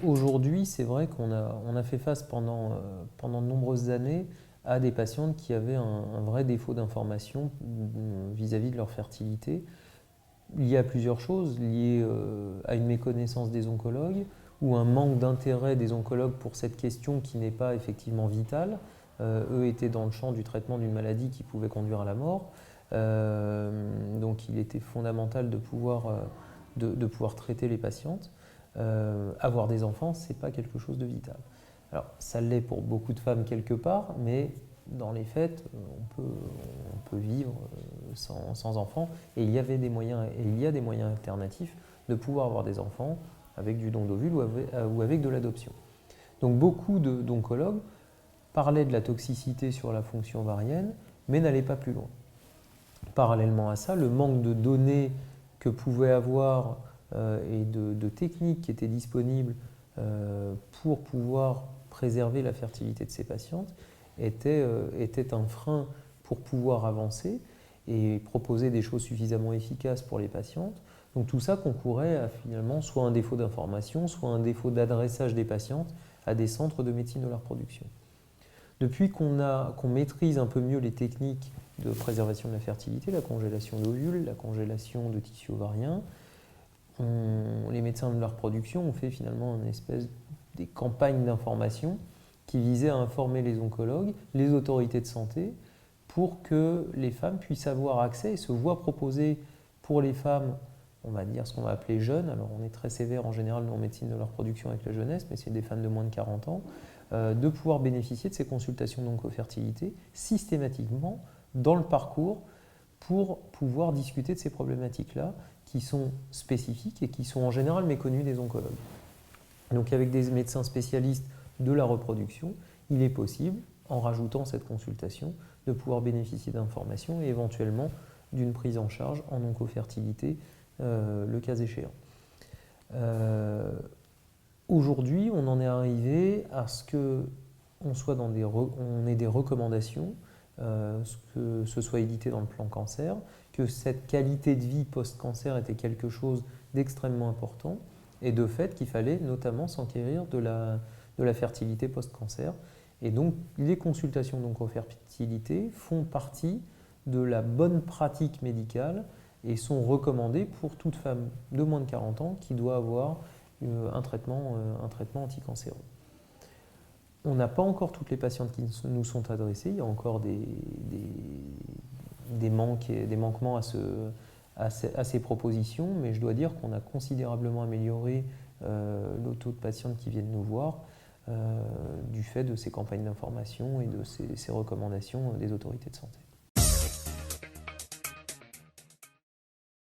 Aujourd'hui, c'est vrai on a fait face pendant de nombreuses années à des patientes qui avaient un vrai défaut d'information vis-à-vis de leur fertilité, lié à plusieurs choses, liées à une méconnaissance des oncologues ou un manque d'intérêt des oncologues pour cette question qui n'est pas effectivement vitale. Eux étaient dans le champ du traitement d'une maladie qui pouvait conduire à la mort. Donc il était fondamental de pouvoir traiter les patientes. Avoir des enfants, ce n'est pas quelque chose de vital. Alors ça l'est pour beaucoup de femmes quelque part, mais dans les faits, on peut vivre sans enfants. Et il y avait des moyens, et il y a des moyens alternatifs de pouvoir avoir des enfants avec du don d'ovule ou avec de l'adoption. Donc beaucoup d'oncologues parlaient de la toxicité sur la fonction ovarienne, mais n'allaient pas plus loin. Parallèlement à ça, le manque de données que pouvaient avoir et de techniques qui étaient disponibles pour pouvoir préserver la fertilité de ces patientes était un frein pour pouvoir avancer et proposer des choses suffisamment efficaces pour les patientes. Donc tout ça concourait à finalement soit un défaut d'information, soit un défaut d'adressage des patientes à des centres de médecine de la reproduction. Depuis qu'on maîtrise un peu mieux les techniques de préservation de la fertilité, la congélation d'ovules, la congélation de tissu ovarien, les médecins de la reproduction ont fait finalement une espèce des campagnes d'information qui visaient à informer les oncologues, les autorités de santé, pour que les femmes puissent avoir accès et se voient proposer pour les femmes, on va dire ce qu'on va appeler jeunes. Alors on est très sévère en général en médecine de la reproduction avec la jeunesse, mais c'est des femmes de moins de 40 ans, de pouvoir bénéficier de ces consultations d'oncofertilité systématiquement dans le parcours pour pouvoir discuter de ces problématiques-là qui sont spécifiques et qui sont en général méconnues des oncologues. Donc avec des médecins spécialistes de la reproduction, il est possible, en rajoutant cette consultation, de pouvoir bénéficier d'informations et éventuellement d'une prise en charge en oncofertilité, le cas échéant. Aujourd'hui, on en est arrivé à ce qu'on ait des recommandations, que ce soit édité dans le plan cancer, que cette qualité de vie post-cancer était quelque chose d'extrêmement important, et de fait qu'il fallait notamment s'enquérir de la fertilité post-cancer. Et donc les consultations d'oncofertilité font partie de la bonne pratique médicale et sont recommandées pour toute femme de moins de 40 ans qui doit avoir un traitement anticancéreux. On n'a pas encore toutes les patientes qui nous sont adressées, il y a encore des manquements à ces propositions, mais je dois dire qu'on a considérablement amélioré le taux de patientes qui viennent nous voir du fait de ces campagnes d'information et de ces recommandations des autorités de santé.